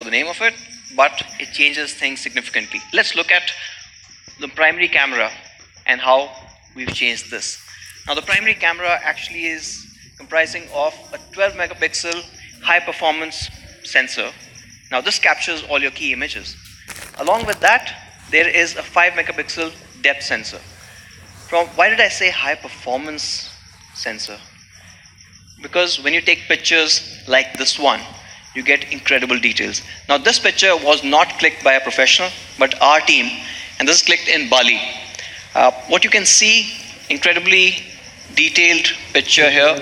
the name of it, but it changes things significantly. Let's look at the primary camera and how we've changed this. Now the primary camera actually is comprising of a 12 megapixel high performance sensor. Now this captures all your key images. Along with that, there is a 5 megapixel depth sensor. Why did I say high performance sensor? Because when you take pictures like this one, you get incredible details. Now this picture was not clicked by a professional, but our team, and this is clicked in Bali. What you can see, incredibly detailed picture here.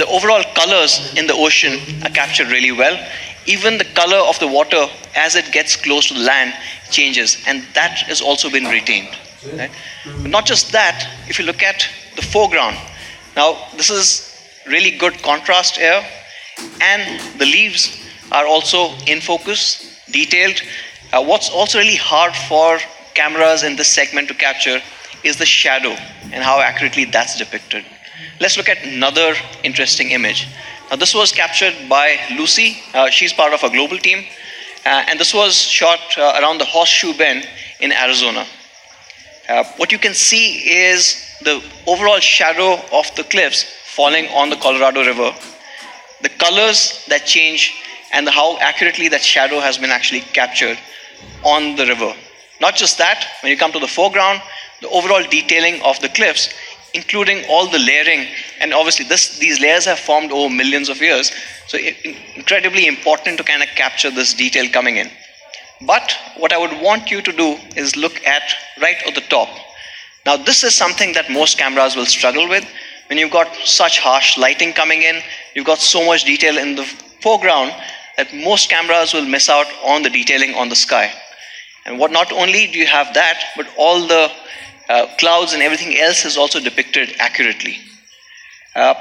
The overall colors in the ocean are captured really well. Even the color of the water as it gets close to the land changes, and that has also been retained. Right? But not just that, if you look at the foreground, now this is really good contrast here, and the leaves are also in focus, detailed. What's also really hard for cameras in this segment to capture is the shadow and how accurately that's depicted. Let's look at another interesting image. Now this was captured by Lucy. She's part of a global team, and this was shot around the Horseshoe Bend in Arizona. What you can see is the overall shadow of the cliffs falling on the Colorado River, the colors that change, and how accurately that shadow has been actually captured on the river. Not just that, when you come to the foreground, the overall detailing of the cliffs, including all the layering, and obviously these layers have formed over millions of years, so incredibly important to kind of capture this detail coming in. But what I would want you to do is look at right at the top. Now this is something that most cameras will struggle with. When you've got such harsh lighting coming in, you've got so much detail in the foreground that most cameras will miss out on the detailing on the sky. And not only do you have that, but all the clouds and everything else is also depicted accurately. Now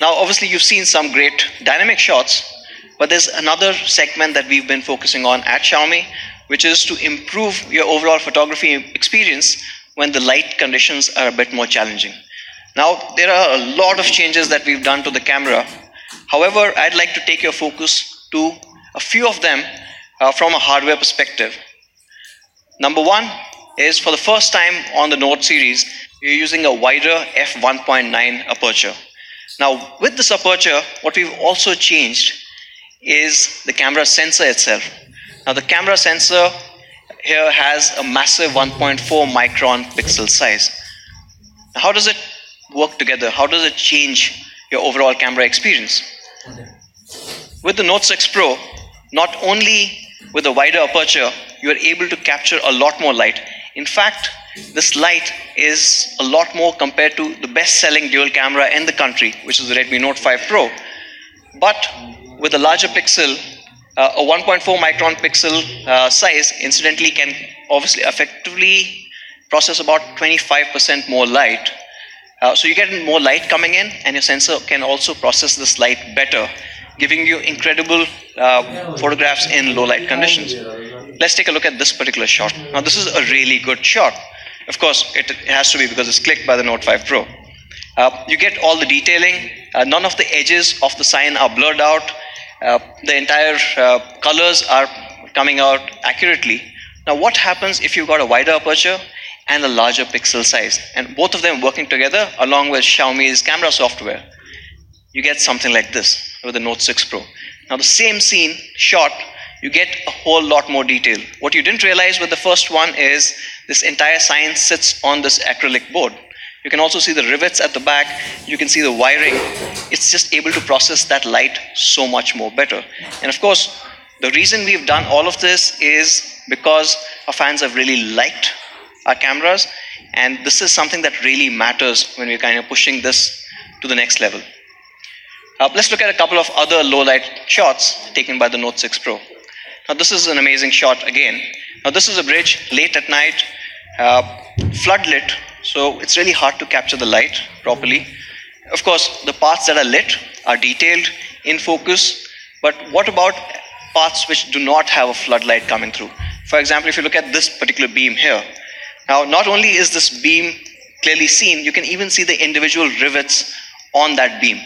obviously you've seen some great dynamic shots, but there's another segment that we've been focusing on at Xiaomi, which is to improve your overall photography experience when the light conditions are a bit more challenging. Now there are a lot of changes that we've done to the camera. However, I'd like to take your focus to a few of them from a hardware perspective. Number one is, for the first time on the Note series, we're using a wider f1.9 aperture. Now with this aperture, what we've also changed is the camera sensor itself. Now the camera sensor here has a massive 1.4 micron pixel size. Now, how does it work together? How does it change your overall camera experience? With the Note 6 Pro, not only with a wider aperture, you are able to capture a lot more light. In fact, this light is a lot more compared to the best-selling dual camera in the country, which is the Redmi Note 5 Pro. But with a larger pixel, a 1.4 micron pixel size, incidentally, can obviously effectively process about 25% more light. So you get more light coming in, and your sensor can also process this light better, giving you incredible photographs in low light conditions. Let's take a look at this particular shot. Now this is a really good shot. Of course, it has to be because it's clicked by the Note 5 Pro. You get all the detailing. None of the edges of the sign are blurred out. The entire colors are coming out accurately. Now what happens if you've got a wider aperture and a larger pixel size, and both of them working together along with Xiaomi's camera software? You get something like this with the Note 6 Pro. Now the same scene shot, you get a whole lot more detail. What you didn't realize with the first one is this entire sign sits on this acrylic board. You can also see the rivets at the back. You can see the wiring. It's just able to process that light so much more better. And of course, the reason we've done all of this is because our fans have really liked our cameras, and this is something that really matters when we're kind of pushing this to the next level. Let's look at a couple of other low light shots taken by the Note 6 Pro. Now this is an amazing shot again. Now this is a bridge late at night, flood lit, so it's really hard to capture the light properly. Of course, the parts that are lit are detailed, in focus, but what about parts which do not have a floodlight coming through? For example, if you look at this particular beam here, now not only is this beam clearly seen, you can even see the individual rivets on that beam.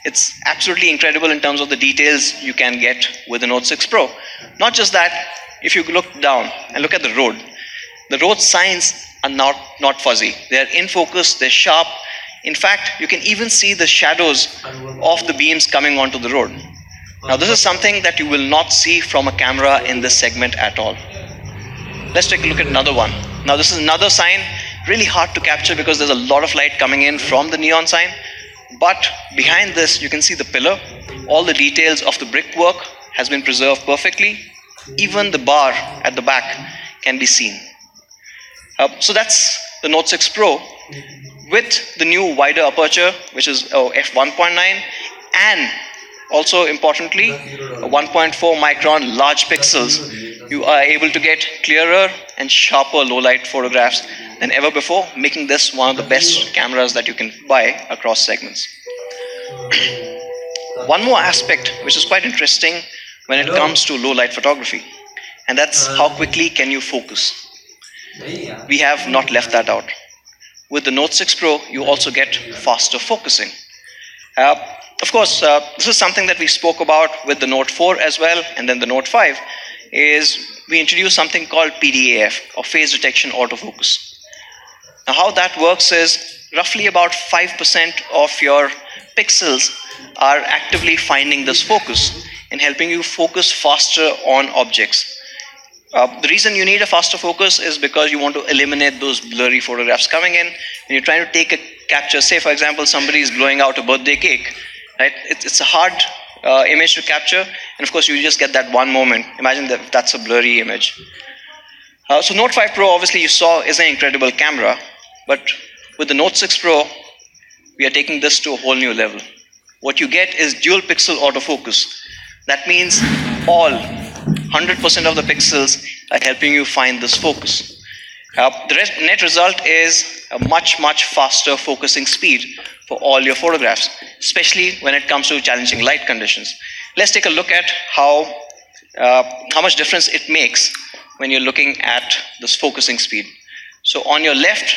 It's absolutely incredible in terms of the details you can get with the Note 6 Pro. Not just that, if you look down and look at the road signs are not fuzzy. They are in focus, they're sharp. In fact, you can even see the shadows of the beams coming onto the road. Now, this is something that you will not see from a camera in this segment at all. Let's take a look at another one. Now, this is another sign, really hard to capture because there's a lot of light coming in from the neon sign. But behind this, you can see the pillar. All the details of the brickwork has been preserved perfectly. Even the bar at the back can be seen. So that's the Note 6 Pro with the new wider aperture, which is f1.9, and also importantly, a 1.4 micron large pixels. You are able to get clearer and sharper low light photographs than ever before, making this one of the best cameras that you can buy across segments. One more aspect which is quite interesting when it comes to low light photography, and that's how quickly can you focus. We have not left that out. With the Note 6 Pro, you also get faster focusing. Of course, this is something that we spoke about with the Note 4 as well, and then the Note 5, is we introduced something called PDAF, or phase detection autofocus. Now, how that works is roughly about 5% of your pixels are actively finding this focus and helping you focus faster on objects. The reason you need a faster focus is because you want to eliminate those blurry photographs coming in. When you're trying to take a capture, say for example somebody is blowing out a birthday cake, right? It's a hard image to capture, and of course you just get that one moment. Imagine that that's a blurry image. So Note 5 Pro, obviously you saw, is an incredible camera, but with the Note 6 Pro, we are taking this to a whole new level. What you get is dual pixel autofocus. That means all 100% of the pixels are helping you find this focus. The net result is a much faster focusing speed for all your photographs, especially when it comes to challenging light conditions. Let's take a look at how much difference it makes when you're looking at this focusing speed. So on your left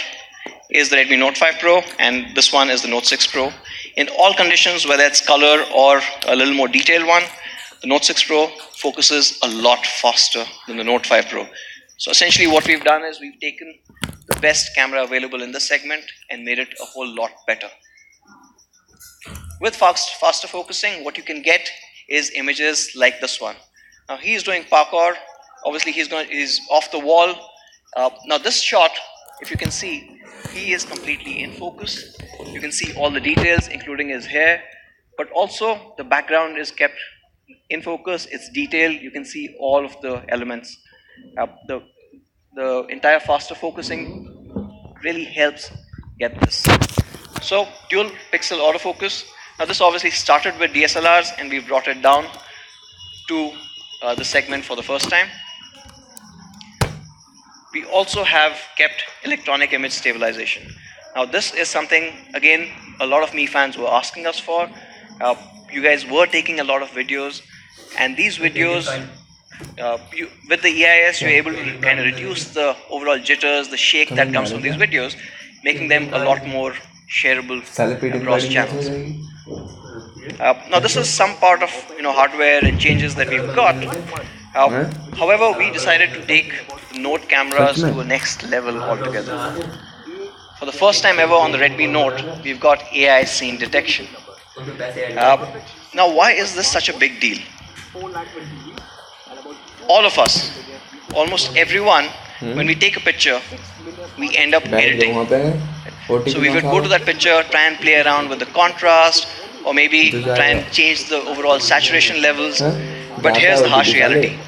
is the Redmi Note 5 Pro, and this one is the Note 6 Pro. In all conditions, whether it's color or a little more detailed one, the Note 6 Pro focuses a lot faster than the Note 5 Pro. So essentially what we've done is we've taken the best camera available in this segment and made it a whole lot better. With faster focusing, what you can get is images like this one. Now he's doing parkour. Obviously he's off the wall. Now this shot, if you can see, he is completely in focus. You can see all the details, including his hair, but also the background is kept in focus. It's detailed. You can see all of the elements. The entire faster focusing really helps get this. So dual pixel autofocus. Now this obviously started with DSLRs and we brought it down to the segment for the first time. We also have kept electronic image stabilization. Now this is something, again, a lot of Mi fans were asking us for. You guys were taking a lot of videos, and these videos, with the EIS, you're able to kind of reduce the overall jitters, the shake that comes from these videos, making them a lot more shareable across channels. Now this is some part of hardware and changes that we've got. However, we decided to take the Note cameras to a next level altogether. For the first time ever on the Redmi Note, we've got AI scene detection. Now why is this such a big deal? All of us, almost everyone, when we take a picture, we end up editing. So we would go to that picture, try and play around with the contrast, or maybe try and change the overall saturation levels. But here's the harsh reality.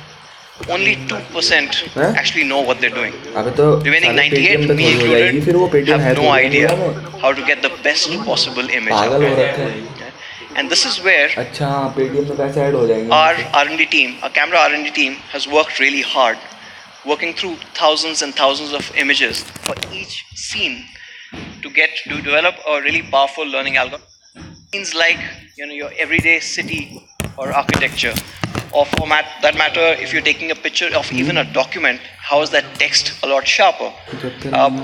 Only 2% actually know what they're doing. Remaining 98%, me included, have no idea how to get the best possible image out. And this is where our R&D team, our camera R&D team, has worked really hard, working through thousands and thousands of images for each scene to develop a really powerful learning algorithm. Scenes like your everyday city or architecture, or for that matter, if you're taking a picture of even a document, how is that text a lot sharper?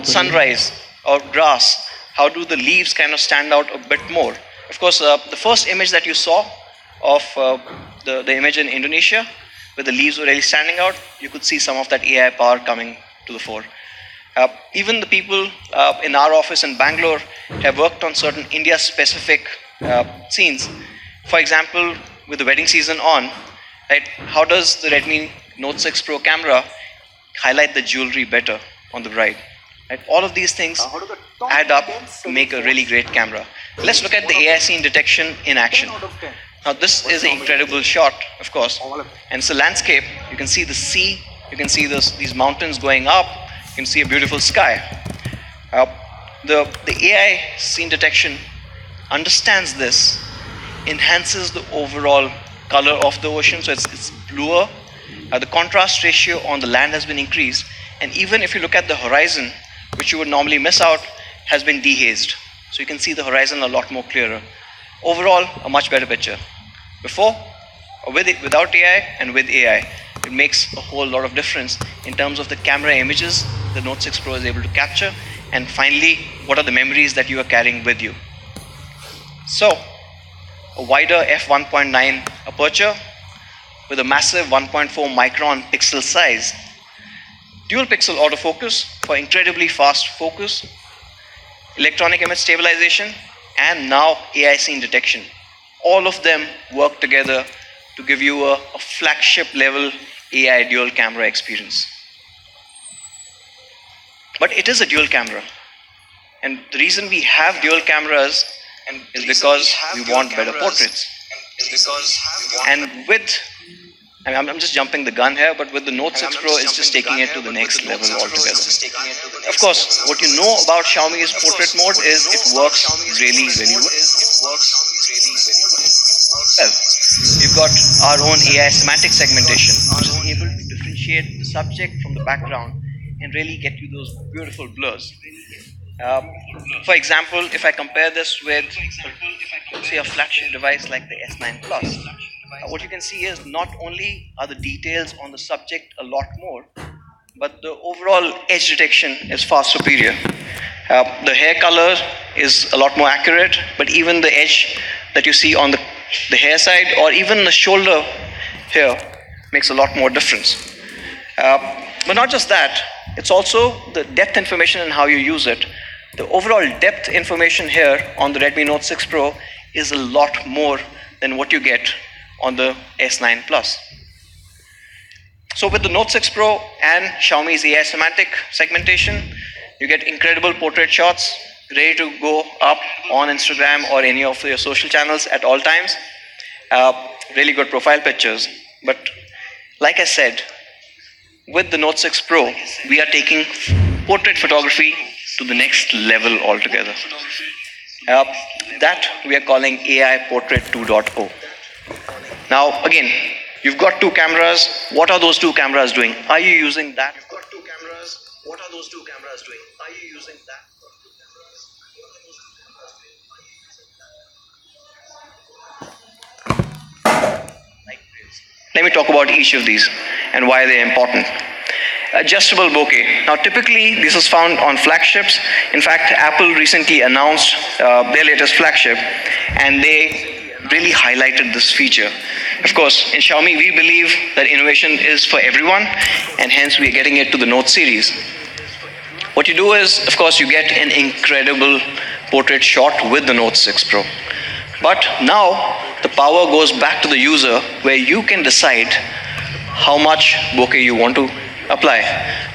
Sunrise or grass, how do the leaves kind of stand out a bit more? Of course, the first image that you saw of the image in Indonesia, where the leaves were really standing out, you could see some of that AI power coming to the fore. Even the people in our office in Bangalore have worked on certain India-specific scenes. For example, with the wedding season on, right, how does the Redmi Note 6 Pro camera highlight the jewelry better on the bride? Right? All of these things add up to make a really great camera. Let's look at the AI scene detection in action. Now this is an incredible shot, of course, and it's a landscape. You can see the sea, you can see these mountains going up, you can see a beautiful sky. The AI scene detection understands this, enhances the overall color of the ocean, so it's bluer. The contrast ratio on the land has been increased, and even if you look at the horizon, which you would normally miss out, has been dehazed. So you can see the horizon a lot more clearer. Overall, a much better picture. Before, or without AI, and with AI, it makes a whole lot of difference in terms of the camera images the Note 6 Pro is able to capture, and finally, what are the memories that you are carrying with you. So, a wider f1.9 aperture with a massive 1.4 micron pixel size, dual pixel autofocus for incredibly fast focus, electronic image stabilization, and now AI scene detection. All of them work together to give you a flagship level AI dual camera experience. But it is a dual camera, and the reason we have dual cameras is because we want better portraits. And with, I'm just jumping the gun here, but with the Note 6 Pro, it's just taking it to the next level altogether. Of course, what you know about Xiaomi's portrait mode is it works really, really well. Well, we've got our own AI semantic segmentation, which is able to differentiate the subject from the background and really get you those beautiful blurs. For example, if I compare this with, say, a flagship device like the S9 Plus, what you can see is not only are the details on the subject a lot more, but the overall edge detection is far superior. The hair color is a lot more accurate, but even the edge that you see on the hair side, or even the shoulder here, makes a lot more difference. But not just that, it's also the depth information and how you use it. The overall depth information here on the Redmi Note 6 Pro is a lot more than what you get on the S9 Plus. So with the Note 6 Pro and Xiaomi's AI semantic segmentation, you get incredible portrait shots ready to go up on Instagram or any of your social channels at all times. Really good profile pictures. But like I said, with the Note 6 Pro, we are taking portrait photography to the next level altogether. That we are calling AI Portrait 2.0. Now, again, you've got two cameras. What are those two cameras doing? Are you using that? You've got two cameras. What are those two cameras doing? Are you using that? Let me talk about each of these and why they're important. Adjustable bokeh. Now, typically, this is found on flagships. In fact, Apple recently announced their latest flagship, and they really highlighted this feature. Of course, in Xiaomi, we believe that innovation is for everyone, and hence we're getting it to the Note series. What you do is, of course, you get an incredible portrait shot with the Note 6 Pro. But now, the power goes back to the user, where you can decide how much bokeh you want to apply.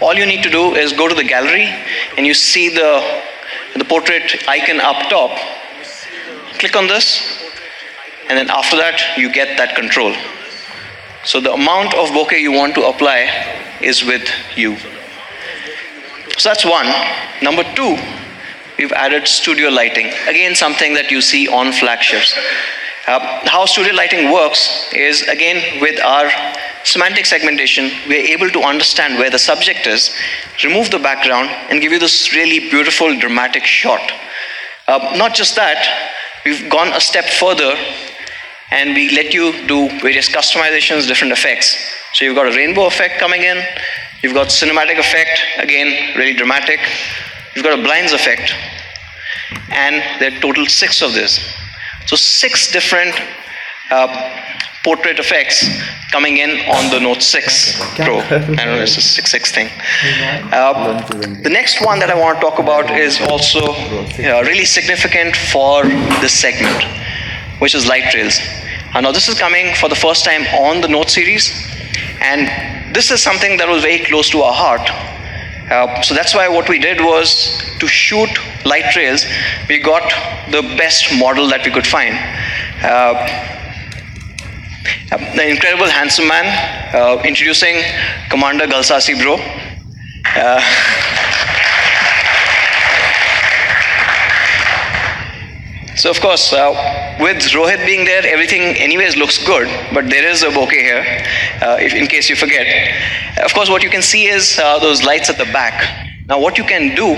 All you need to do is go to the gallery, and you see the portrait icon up top. Click on this, and then after that, you get that control. So the amount of bokeh you want to apply is with you. So that's one. Number two, we've added studio lighting. Again, something that you see on flagships. How studio lighting works is, again, with our semantic segmentation, we're able to understand where the subject is, remove the background, and give you this really beautiful, dramatic shot. Not just that, we've gone a step further, and we let you do various customizations, different effects. So you've got a rainbow effect coming in, you've got cinematic effect, again, really dramatic. You've got a blinds effect, and there are total 6 of this. So 6 different portrait effects coming in on the Note 6 Pro. I don't know, it's a 6 thing. The next one that I want to talk about is also really significant for this segment, which is light trails. Now this is coming for the first time on the Note series, and this is something that was very close to our heart. So that's why what we did was to shoot light trails, we got the best model that we could find. The incredible handsome man, introducing Commander Galsasi bro. So of course, with Rohit being there, everything anyways looks good, but there is a bokeh here, if in case you forget. Of course, what you can see is those lights at the back. Now what you can do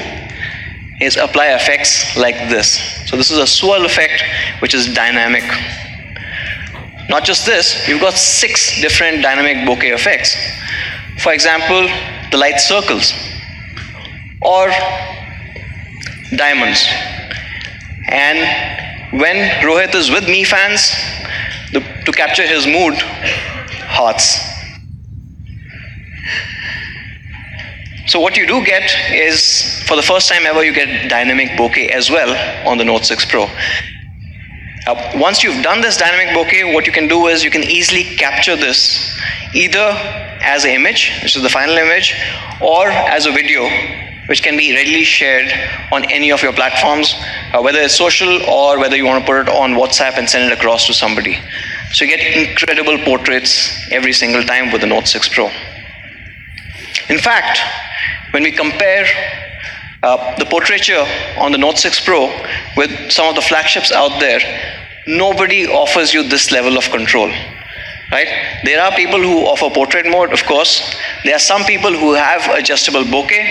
is apply effects like this. So this is a swirl effect, which is dynamic. Not just this, you've got 6 different dynamic bokeh effects. For example, the light circles or diamonds. And when Rohit is with Mi fans, to capture his mood, hearts. So what you do get is, for the first time ever, you get dynamic bokeh as well on the Note 6 Pro. Once you've done this dynamic bokeh, what you can do is you can easily capture this either as an image, which is the final image, or as a video, which can be readily shared on any of your platforms, whether it's social or whether you want to put it on WhatsApp and send it across to somebody. So you get incredible portraits every single time with the Note 6 Pro. In fact, when we compare the portraiture on the Note 6 Pro with some of the flagships out there, nobody offers you this level of control, right? There are people who offer portrait mode, of course. There are some people who have adjustable bokeh,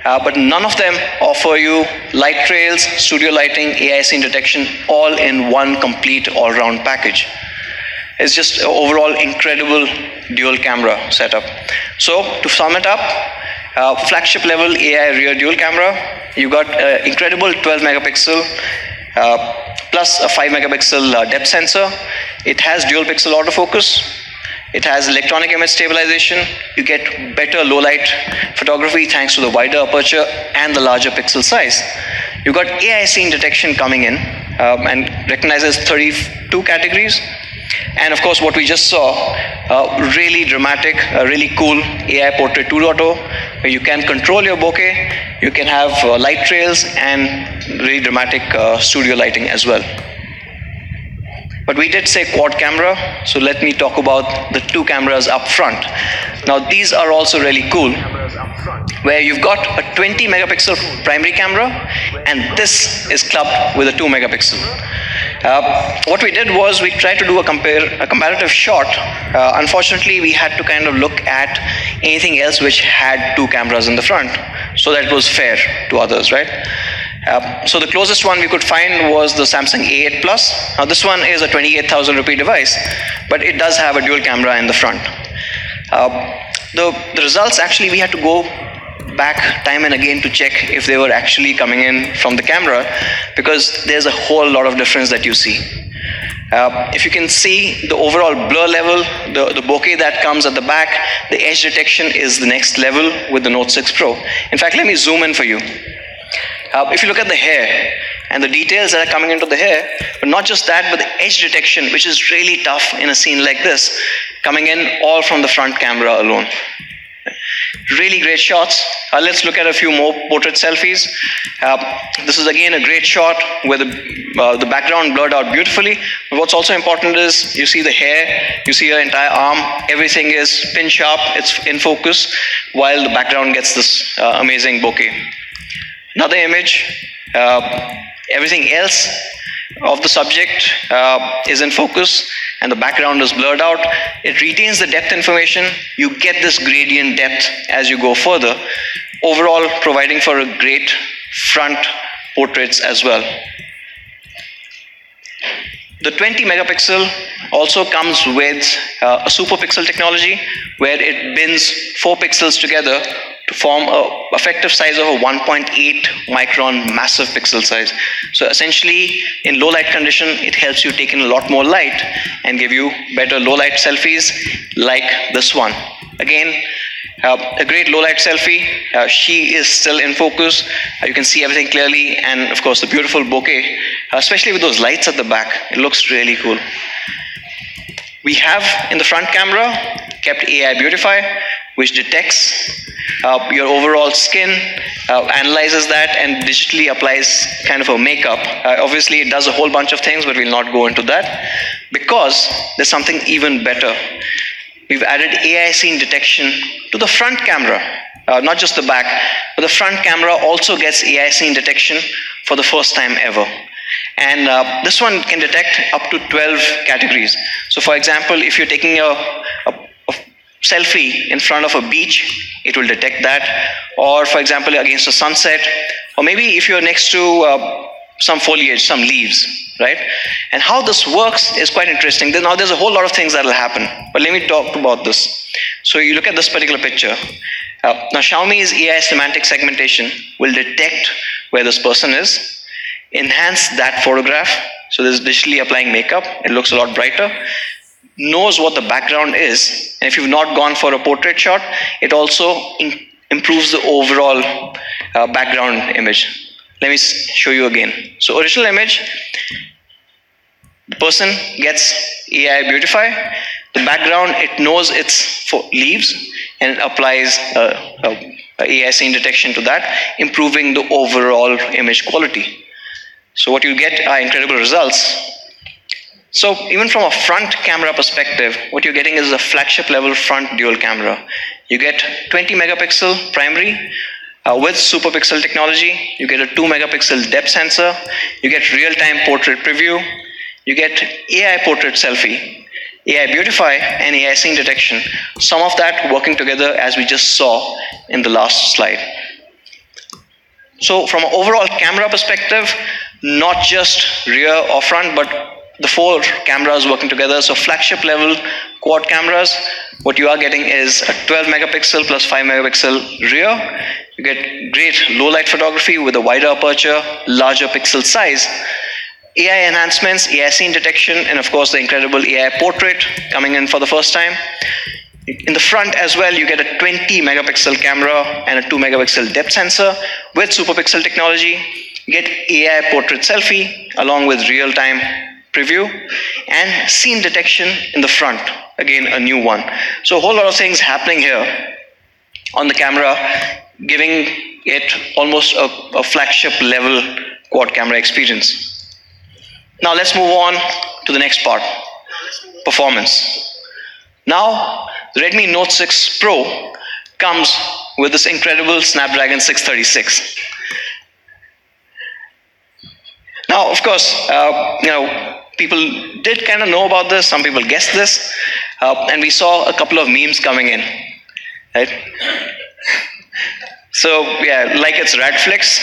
but none of them offer you light trails, studio lighting, AI scene detection, all in one complete all-round package. It's just an overall incredible dual camera setup. So to sum it up, flagship level AI rear dual camera, you got incredible 12 megapixel plus a 5 megapixel depth sensor. It has dual pixel autofocus. It has electronic image stabilization. You get better low light photography thanks to the wider aperture and the larger pixel size. You got AI scene detection coming in and recognizes 32 categories. And of course, what we just saw, really dramatic, really cool AI Portrait 2.0, where you can control your bokeh, you can have light trails and really dramatic studio lighting as well. But we did say quad camera, so let me talk about the 2 cameras up front. Now these are also really cool, where you've got a 20 megapixel primary camera, and this is clubbed with a 2 megapixel. What we did was we tried to do a comparative shot. Unfortunately, we had to kind of look at anything else which had 2 cameras in the front, so that it was fair to others, right? So the closest one we could find was the Samsung A8 Plus. Now this one is a 28,000 rupee device, but it does have a dual camera in the front. The results, actually, we had to go back time and again to check if they were actually coming in from the camera, because there's a whole lot of difference that you see. If you can see the overall blur level, the bokeh that comes at the back, the edge detection is the next level with the Note 6 Pro. In fact, let me zoom in for you. If you look at the hair and the details that are coming into the hair, but not just that, but the edge detection, which is really tough in a scene like this, coming in all from the front camera alone. Really great shots. Let's look at a few more portrait selfies. This is again a great shot where the background blurred out beautifully. But what's also important is you see the hair, you see her entire arm, everything is pin sharp, it's in focus, while the background gets this amazing bokeh. Another image, everything else of the subject is in focus and the background is blurred out. It retains the depth information. You get this gradient depth as you go further, overall providing for a great front portraits as well. The 20 megapixel also comes with a super pixel technology, where it bins 4 pixels together to to form a effective size of a 1.8 micron massive pixel size. So essentially, in low light condition, it helps you take in a lot more light and give you better low light selfies like this one. Again, a great low light selfie. She is still in focus. You can see everything clearly, and of course the beautiful bokeh, especially with those lights at the back. It looks really cool. We have in the front camera kept AI Beautify, which detects your overall skin, analyzes that, and digitally applies kind of a makeup. Obviously, it does a whole bunch of things, but we'll not go into that because there's something even better. We've added AI scene detection to the front camera, not just the back, but the front camera also gets AI scene detection for the first time ever. And this one can detect up to 12 categories. So for example, if you're taking a selfie in front of a beach, it will detect that. Or for example, against a sunset, or maybe if you're next to some foliage, some leaves, right? And how this works is quite interesting. Now there's a whole lot of things that will happen, but let me talk about this. So you look at this particular picture. Now Xiaomi's AI semantic segmentation will detect where this person is, enhance that photograph. So this is digitally applying makeup. It looks a lot brighter. Knows what the background is. And if you've not gone for a portrait shot, it also improves the overall background image. Let me show you again. So original image, the person gets AI Beautify. The background, it knows it's for leaves and it applies AI scene detection to that, improving the overall image quality. So what you get are incredible results. So even from a front camera perspective, what you're getting is a flagship level front dual camera. You get 20 megapixel primary with super pixel technology. You get a 2 megapixel depth sensor. You get real-time portrait preview. You get AI portrait selfie, AI Beautify, and AI scene detection. Some of that working together as we just saw in the last slide. So from an overall camera perspective, not just rear or front, but the 4 cameras working together. So flagship level quad cameras, what you are getting is a 12 megapixel plus 5 megapixel rear. You get great low light photography with a wider aperture, larger pixel size. AI enhancements, AI scene detection, and of course the incredible AI portrait coming in for the first time. In the front as well, you get a 20 megapixel camera and a 2 megapixel depth sensor with super pixel technology. You get AI portrait selfie along with real-time preview and scene detection in the front. Again, a new one. So a whole lot of things happening here on the camera, giving it almost a flagship level quad camera experience. Now let's move on to the next part, performance. Now the Redmi Note 6 Pro comes with this incredible Snapdragon 636. Now, of course, people did kind of know about this. Some people guessed this, and we saw a couple of memes coming in, right? So yeah, like it's Radflix.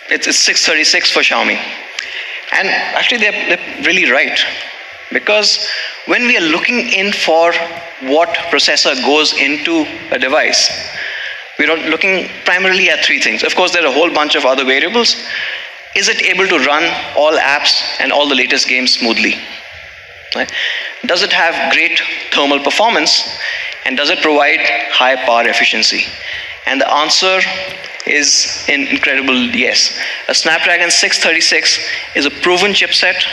It's 636 for Xiaomi, and actually they're really right, because when we are looking in for what processor goes into a device, we're looking primarily at 3 things. Of course, there are a whole bunch of other variables. Is it able to run all apps and all the latest games smoothly? Right? Does it have great thermal performance? And does it provide high power efficiency? And the answer is an incredible yes. A Snapdragon 636 is a proven chipset.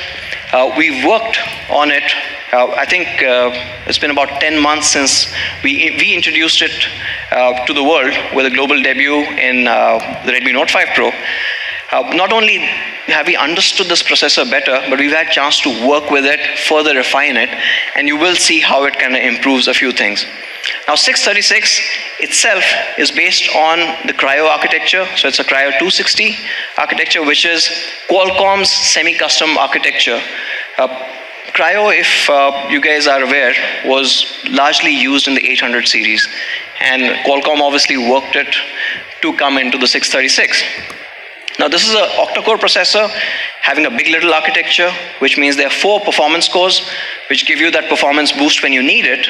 We've worked on it. I think it's been about 10 months since we introduced it to the world with a global debut in the Redmi Note 5 Pro. Not only have we understood this processor better, but we've had a chance to work with it, further refine it, and you will see how it kind of improves a few things. Now 636 itself is based on the Cryo architecture. So it's a Cryo 260 architecture, which is Qualcomm's semi-custom architecture. Cryo, if you guys are aware, was largely used in the 800 series, and Qualcomm obviously worked it to come into the 636. Now this is an octa-core processor having a big little architecture, which means there are 4 performance cores which give you that performance boost when you need it,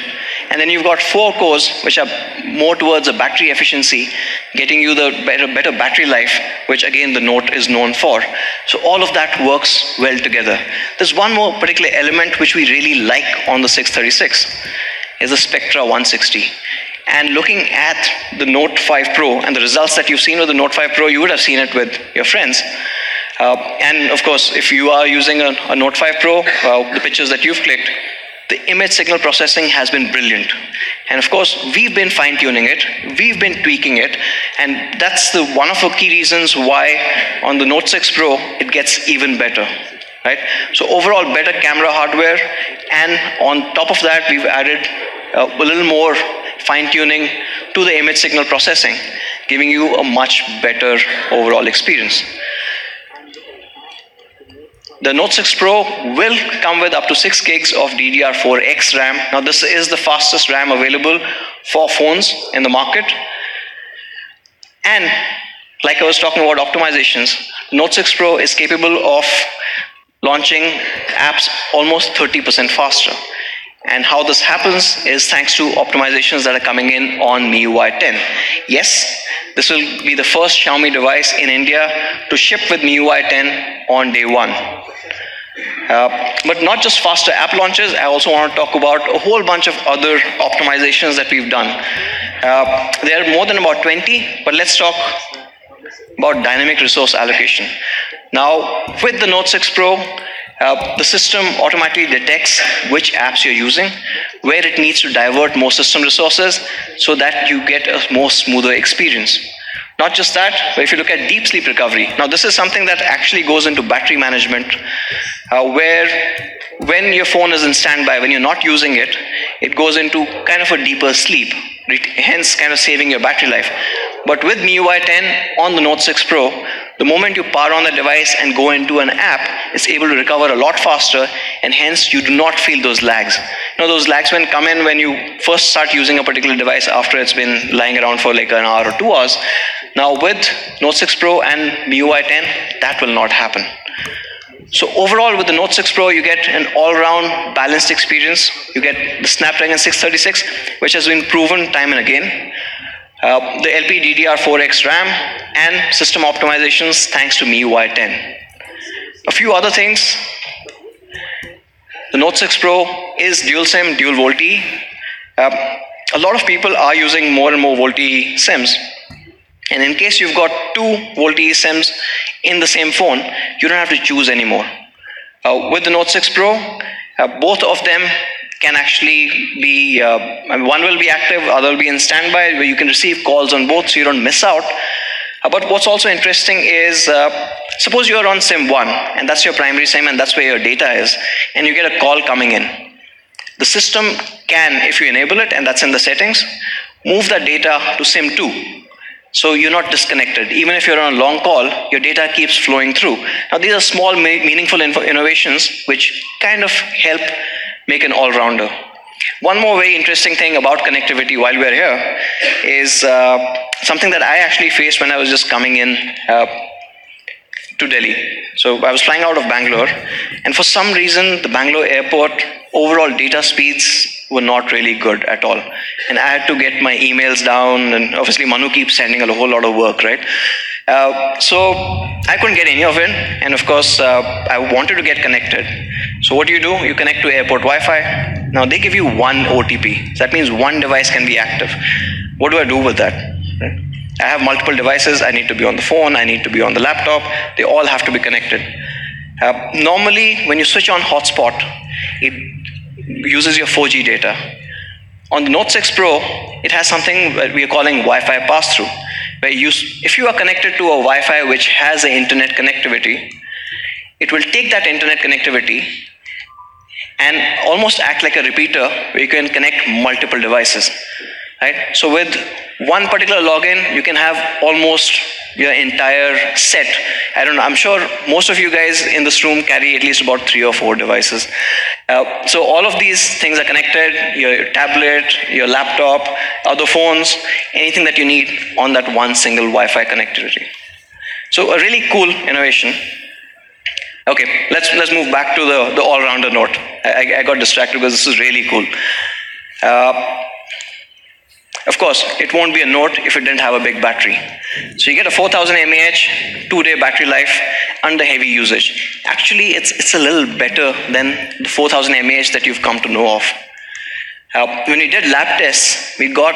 And then you've got 4 cores, which are more towards a battery efficiency, getting you the better battery life, which again the Note is known for. So all of that works well together. There's one more particular element which we really like on the 636, is the Spectra 160. And looking at the Note 5 Pro and the results that you've seen with the Note 5 Pro, you would have seen it with your friends. And of course, if you are using a Note 5 Pro, the pictures that you've clicked, the image signal processing has been brilliant. And of course, we've been fine-tuning it, we've been tweaking it, and that's one of the key reasons why on the Note 6 Pro, it gets even better. Right? So overall, better camera hardware, and on top of that, we've added a little more fine-tuning to the image signal processing, giving you a much better overall experience. The Note 6 Pro will come with up to 6 gigs of DDR4X RAM. Now this is the fastest RAM available for phones in the market. And like I was talking about optimizations, Note 6 Pro is capable of launching apps almost 30% faster. And how this happens is thanks to optimizations that are coming in on MIUI 10. Yes, this will be the first Xiaomi device in India to ship with MIUI 10 on day 1. But not just faster app launches, I also want to talk about a whole bunch of other optimizations that we've done. There are more than about 20, but let's talk about dynamic resource allocation. Now, with the Note 6 Pro, the system automatically detects which apps you're using, where it needs to divert more system resources so that you get a more smoother experience. Not just that, but if you look at deep sleep recovery, now this is something that actually goes into battery management, where when your phone is in standby, when you're not using it, it goes into kind of a deeper sleep, hence kind of saving your battery life. But with MIUI 10 on the Note 6 Pro, the moment you power on the device and go into an app, it's able to recover a lot faster, and hence you do not feel those lags. You know, those lags come in when you first start using a particular device after it's been lying around for like an hour or 2 hours. Now with Note 6 Pro and MIUI 10, that will not happen. So overall, with the Note 6 Pro, you get an all-round balanced experience. You get the Snapdragon 636, which has been proven time and again. The LPDDR4X RAM, and system optimizations thanks to MIUI 10. A few other things. The Note 6 Pro is dual SIM, dual VoLTE. A lot of people are using more and more VoLTE SIMs. And in case you've got 2 VoLTE SIMs in the same phone, you don't have to choose anymore. With the Note 6 Pro, both of them can actually be, one will be active, other will be in standby, where you can receive calls on both so you don't miss out. But what's also interesting is, suppose you're on SIM 1 and that's your primary SIM and that's where your data is, and you get a call coming in. The system can, if you enable it, and that's in the settings, move that data to SIM 2. So you're not disconnected. Even if you're on a long call, your data keeps flowing through. Now these are small, meaningful innovations which kind of help make an all-rounder. One more very interesting thing about connectivity while we're here is something that I actually faced when I was just coming in to Delhi. So I was flying out of Bangalore, and for some reason the Bangalore airport overall data speeds were not really good at all. And I had to get my emails down, and obviously Manu keeps sending a whole lot of work, right? So I couldn't get any of it, and of course I wanted to get connected. So what do? You connect to airport Wi-Fi. Now they give you 1 OTP. That means 1 device can be active. What do I do with that? Right? I have multiple devices. I need to be on the phone. I need to be on the laptop. They all have to be connected. Normally, when you switch on hotspot, it uses your 4G data. On the Note 6 Pro, it has something that we are calling Wi-Fi pass-through, where if you are connected to a Wi-Fi which has an internet connectivity, it will take that internet connectivity and almost act like a repeater where you can connect multiple devices. Right? So with one particular login, you can have almost your entire set. I don't know, I'm sure most of you guys in this room carry at least about 3 or 4 devices. So all of these things are connected, your tablet, your laptop, other phones, anything that you need on that one single Wi-Fi connectivity. So a really cool innovation. Okay, let's move back to the all-rounder Note. I got distracted because this is really cool. Of course, it won't be a Note if it didn't have a big battery. So you get a 4000 mAh, 2-day battery life under heavy usage. Actually, it's a little better than the 4000 mAh that you've come to know of. When we did lab tests, we got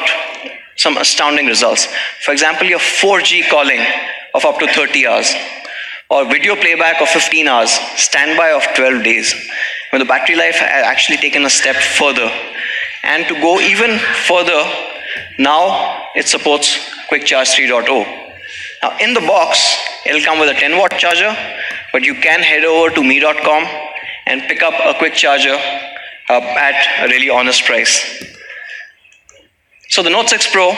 some astounding results. For example, your 4G calling of up to 30 hours, or video playback of 15 hours, standby of 12 days. When the battery life has actually taken a step further. And to go even further, now it supports Quick Charge 3.0. Now in the box, it'll come with a 10-watt charger, but you can head over to me.com and pick up a quick charger at a really honest price. So the Note 6 Pro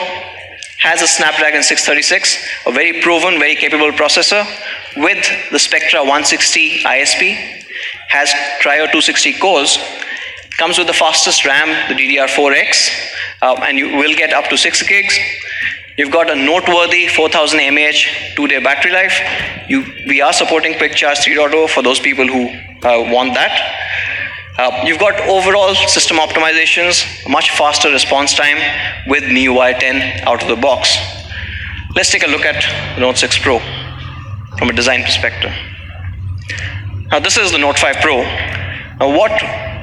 has a Snapdragon 636, a very proven, very capable processor with the Spectra 160 ISP, has Cryo 260 cores, comes with the fastest RAM, the DDR4X, and you will get up to 6 gigs. You've got a noteworthy 4000 mAh 2-day battery life. We are supporting Quick Charge 3.0 for those people who want that. You've got overall system optimizations, much faster response time with MIUI 10 out of the box. Let's take a look at the Note 6 Pro from a design perspective. Now this is the Note 5 Pro. Now what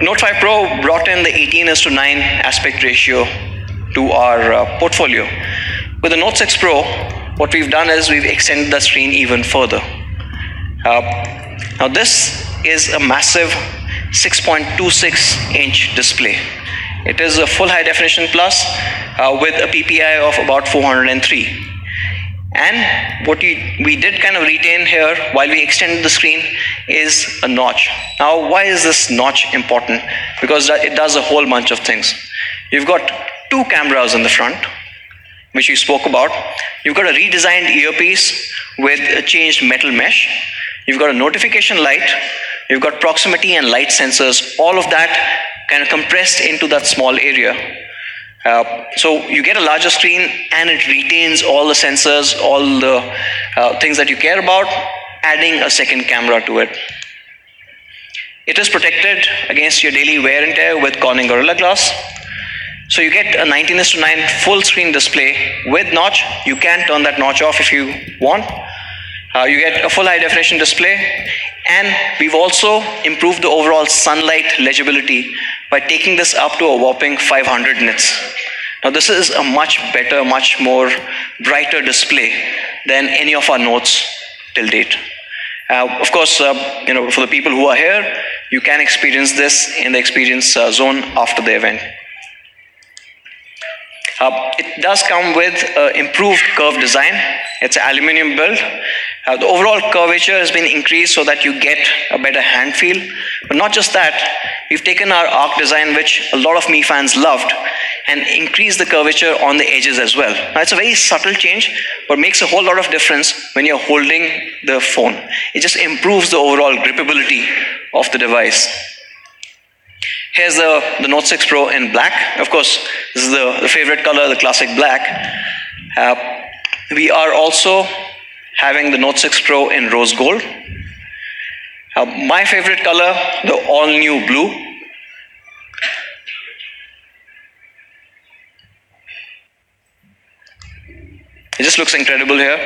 Note 5 Pro brought in the 18:9 aspect ratio to our portfolio. With the Note 6 Pro, what we've done is we've extended the screen even further. Now this is a massive 6.26-inch display. It is a full high definition plus with a PPI of about 403. And what we did kind of retain here while we extended the screen is a notch. Now why is this notch important? Because it does a whole bunch of things. You've got 2 cameras in the front, which we spoke about. You've got a redesigned earpiece with a changed metal mesh. You've got a notification light. You've got proximity and light sensors. All of that kind of compressed into that small area. So you get a larger screen and it retains all the sensors, all the things that you care about, adding a second camera to it. It is protected against your daily wear and tear with Corning Gorilla Glass. So you get a 19:9 full screen display with notch. You can turn that notch off if you want. You get a full high definition display, and we've also improved the overall sunlight legibility by taking this up to a whopping 500 nits. Now this is a much better, much more brighter display than any of our Notes till date. Of course, for the people who are here, you can experience this in the experience zone after the event. It does come with improved curve design. It's an aluminum build. The overall curvature has been increased so that you get a better hand feel. But not just that, we've taken our arc design, which a lot of Mi fans loved, and increased the curvature on the edges as well. Now it's a very subtle change, but makes a whole lot of difference when you're holding the phone. It just improves the overall grippability of the device. Here's the Note 6 Pro in black. Of course, this is the favorite color, the classic black. We are also having the Note 6 Pro in rose gold. My favorite color, the all-new blue. It just looks incredible here.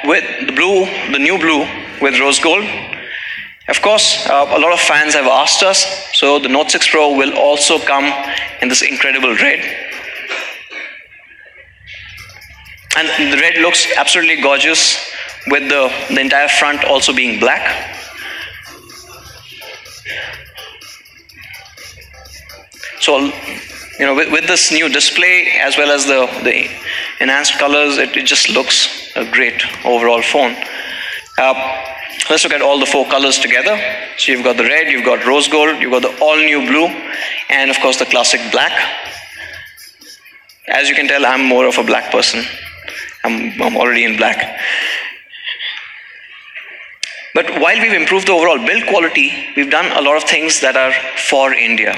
With the new blue with rose gold. Of course, a lot of fans have asked us, so the Note 6 Pro will also come in this incredible red. And the red looks absolutely gorgeous with the entire front also being black. So, with this new display as well as the enhanced colors, it just looks a great overall phone. Let's look at all the 4 colors together. So you've got the red, you've got rose gold, you've got the all-new blue, and of course the classic black. As you can tell, I'm more of a black person. I'm already in black. But while we've improved the overall build quality, we've done a lot of things that are for India.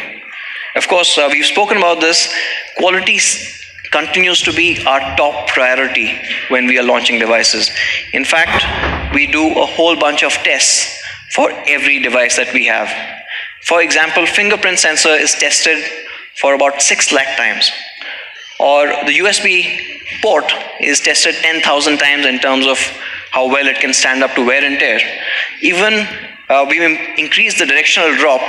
Of course, we've spoken about this. Quality continues to be our top priority when we are launching devices. In fact, we do a whole bunch of tests for every device that we have. For example, fingerprint sensor is tested for about 6 lakh times. Or the USB port is tested 10,000 times in terms of how well it can stand up to wear and tear. Even we've increased the directional drop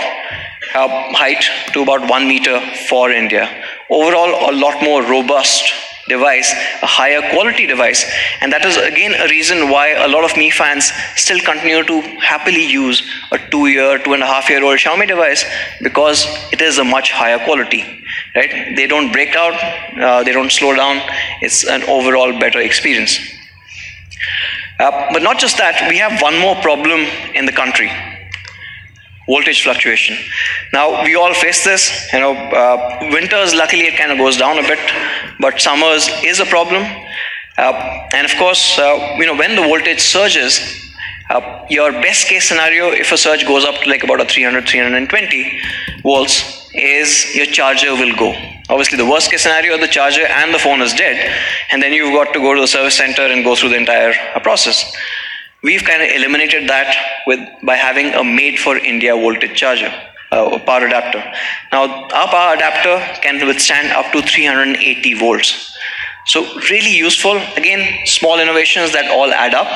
height to about 1 meter for India. Overall, a lot more robust device, a higher quality device, and that is again a reason why a lot of Mi fans still continue to happily use a 2.5-year-old Xiaomi device, because it is a much higher quality, right? They don't break out, they don't slow down. It's an overall better experience. But not just that, we have one more problem in the country: voltage fluctuation. Now, we all face this. Winters, luckily, it kind of goes down a bit, but summers is a problem. And of course, when the voltage surges, your best case scenario, if a surge goes up to like about a 320 volts, is your charger will go. Obviously, the worst case scenario, the charger and the phone is dead, and then you've got to go to the service center and go through the entire process. We've kind of eliminated that by having a made-for-India voltage charger, a power adapter. Now, our power adapter can withstand up to 380 volts. So really useful. Again, small innovations that all add up.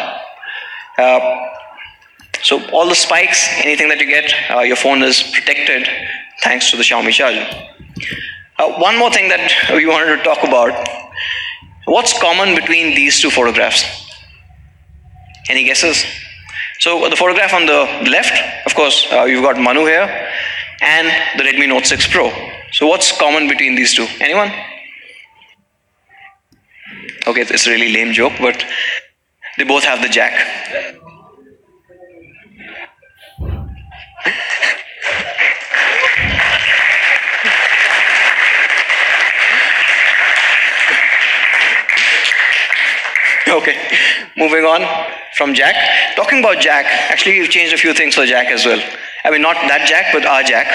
So all the spikes, anything that you get, your phone is protected thanks to the Xiaomi charger. One more thing that we wanted to talk about: what's common between these two photographs? Any guesses? So the photograph on the left, of course, you've got Manu here, and the Redmi Note 6 Pro. So what's common between these two? Anyone? Okay, it's a really lame joke, but they both have the jack. Okay, moving on from jack. Talking about jack, actually we've changed a few things for jack as well. I mean, not that jack, but our jack.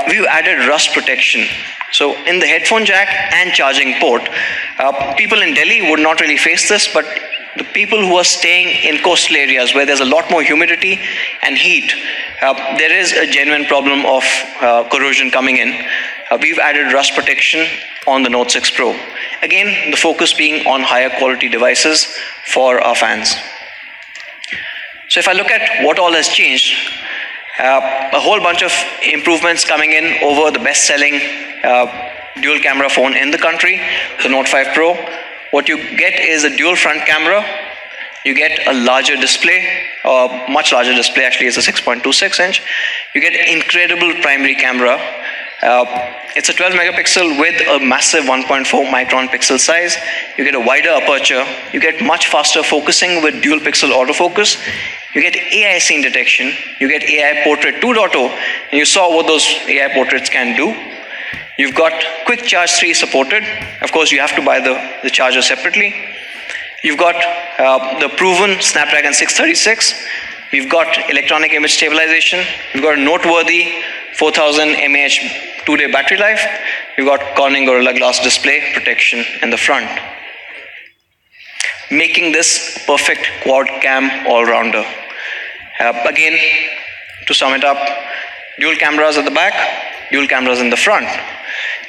We've added rust protection. So in the headphone jack and charging port, people in Delhi would not really face this, but the people who are staying in coastal areas where there's a lot more humidity and heat, there is a genuine problem of corrosion coming in. We've added rust protection on the Note 6 Pro. Again, the focus being on higher quality devices for our fans. So if I look at what all has changed, a whole bunch of improvements coming in over the best-selling dual camera phone in the country, the Note 5 Pro. What you get is a dual front camera. You get a larger display, much larger display, actually it's a 6.26 inch. You get incredible primary camera. It's a 12 megapixel with a massive 1.4 micron pixel size. You get a wider aperture. You get much faster focusing with dual pixel autofocus. You get AI scene detection. You get AI portrait 2.0, and you saw what those AI portraits can do. You've got quick charge 3 supported. Of course, you have to buy the charger separately. You've got the proven Snapdragon 636. You've got electronic image stabilization. You've got a noteworthy 4000 mAh 2-day battery life. You've got Corning Gorilla Glass display protection in the front, making this perfect quad cam all-rounder. Again, to sum it up, dual cameras at the back, dual cameras in the front,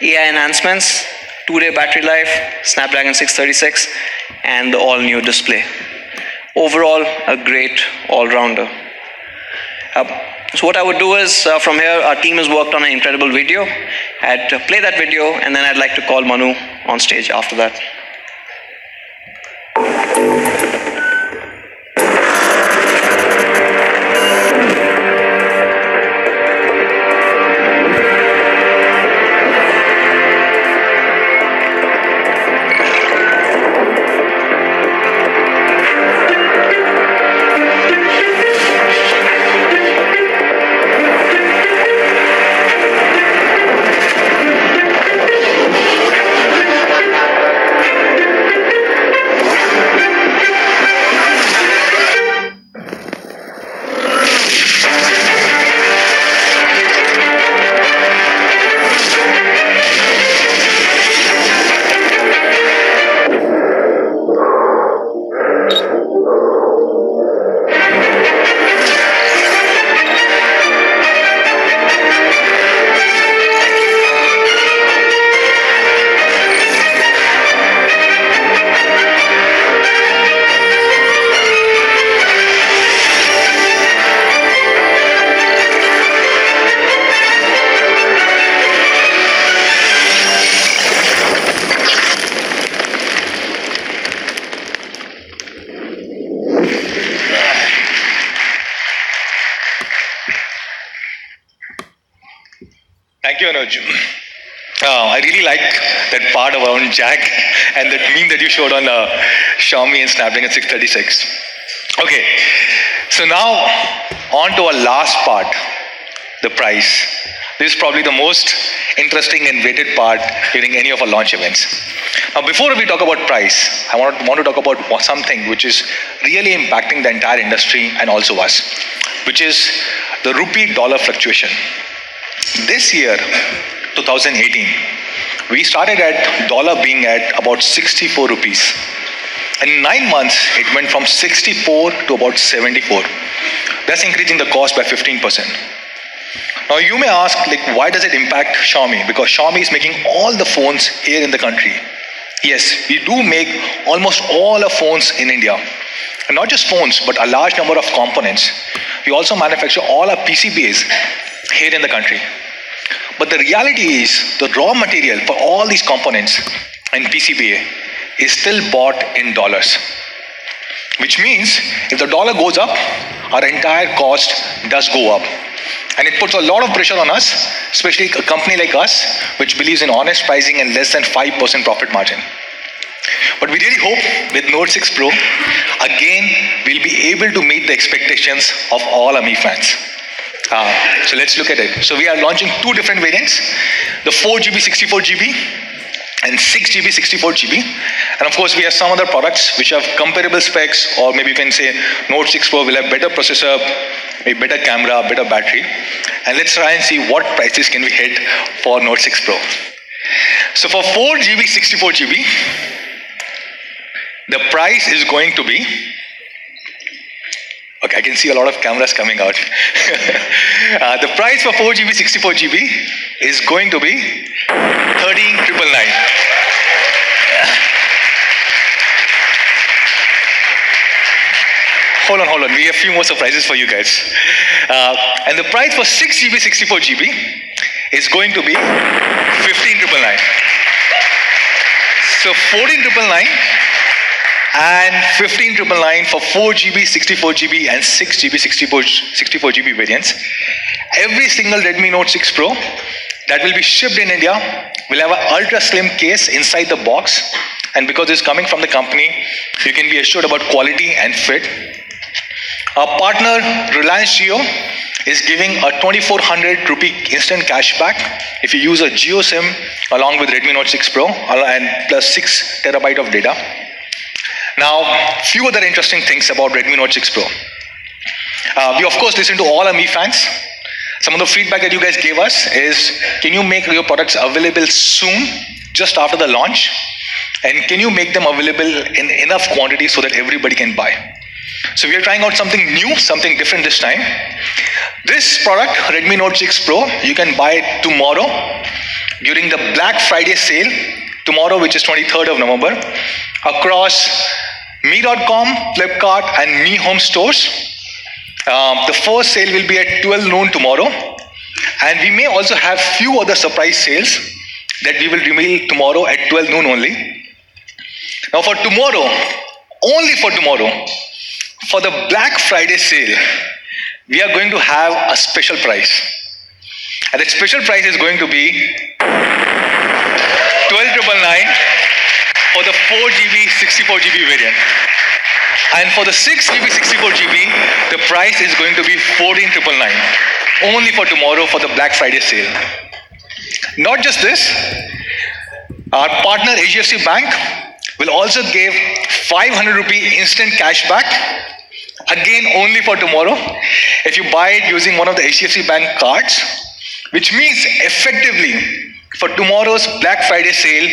AI enhancements, 2-day battery life, Snapdragon 636, and the all-new display. Overall, a great all-rounder. So what I would do is, from here, our team has worked on an incredible video. I'd play that video, and then I'd like to call Manu on stage after that. Thank you, Anuj. I really like that part around Jack and that meme that you showed on Xiaomi and Snapdragon 636. Okay, so now on to our last part, the price. This is probably the most interesting and weighted part during any of our launch events. Now, before we talk about price, I want to talk about something which is really impacting the entire industry and also us, which is the rupee-dollar fluctuation. This year, 2018, we started at dollar being at about 64 rupees. In 9 months, it went from 64 to about 74. That's increasing the cost by 15%. Now you may ask, why does it impact Xiaomi? Because Xiaomi is making all the phones here in the country. Yes, we do make almost all our phones in India. And not just phones, but a large number of components. We also manufacture all our PCBAs here in the country. But the reality is, the raw material for all these components and PCBA is still bought in dollars. Which means, if the dollar goes up, our entire cost does go up. And it puts a lot of pressure on us, especially a company like us, which believes in honest pricing and less than 5% profit margin. But we really hope with Note 6 Pro, again, we'll be able to meet the expectations of all our Mi fans. So let's look at it. So we are launching 2 different variants, the 4GB, 64GB and 6GB, 64GB. And of course, we have some other products which have comparable specs, or maybe you can say Note 6 Pro will have better processor, a better camera, better battery. And let's try and see what prices can we hit for Note 6 Pro. So for 4GB, 64GB, the price is going to be, okay, I can see a lot of cameras coming out. The price for 4GB, 64GB is going to be 13,999. Hold on. We have a few more surprises for you guys. And the price for 6GB, 64GB is going to be 15,999. So 14,999 and 15,999 for 4GB, 64GB and 6GB, 64GB variants. Every single Redmi Note 6 Pro that will be shipped in India will have an ultra slim case inside the box. And because it's coming from the company, you can be assured about quality and fit. Our partner, Reliance Jio, is giving a 2,400 rupee instant cashback if you use a Jio SIM along with Redmi Note 6 Pro and plus 6 terabyte of data. Now, few other interesting things about Redmi Note 6 Pro. We of course listen to all our Mi fans. Some of the feedback that you guys gave us is, can you make your products available soon, just after the launch? And can you make them available in enough quantity so that everybody can buy? So we are trying out something new, something different this time. This product, Redmi Note 6 Pro, you can buy it tomorrow during the Black Friday sale, tomorrow, which is 23rd of November, across Mi.com, Flipkart and Mi Home stores. The first sale will be at 12 noon tomorrow. And we may also have few other surprise sales that we will reveal tomorrow at 12 noon only. Now for tomorrow, only for tomorrow, for the Black Friday sale, we are going to have a special price. And that special price is going to be 12,999 for the 4GB, 64GB variant. And for the 6GB, 64GB, the price is going to be 14,999. Only for tomorrow for the Black Friday sale. Not just this, our partner HDFC Bank will also give 500 rupee instant cashback. Again, only for tomorrow. If you buy it using one of the HDFC Bank cards, which means effectively for tomorrow's Black Friday sale,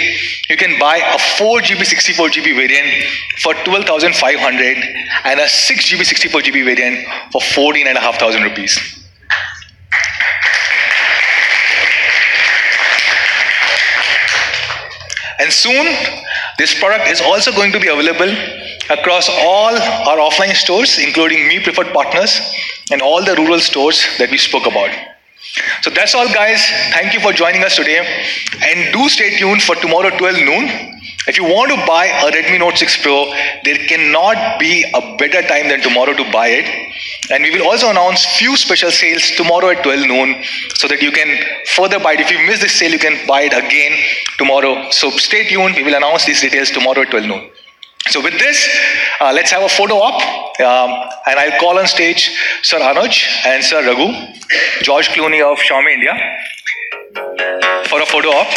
you can buy a 4GB, 64GB variant for 12,500 and a 6GB, 64GB variant for 14,500 rupees. And soon, this product is also going to be available across all our offline stores, including Mi Preferred Partners and all the rural stores that we spoke about. So that's all, guys. Thank you for joining us today. And do stay tuned for tomorrow 12 noon. If you want to buy a Redmi Note 6 Pro, there cannot be a better time than tomorrow to buy it. And we will also announce few special sales tomorrow at 12 noon so that you can further buy it. If you miss this sale, you can buy it again tomorrow. So stay tuned. We will announce these details tomorrow at 12 noon. So with this, let's have a photo op. And I'll call on stage Sir Anuj and Sir Raghu, George Clooney of Xiaomi India, for a photo op.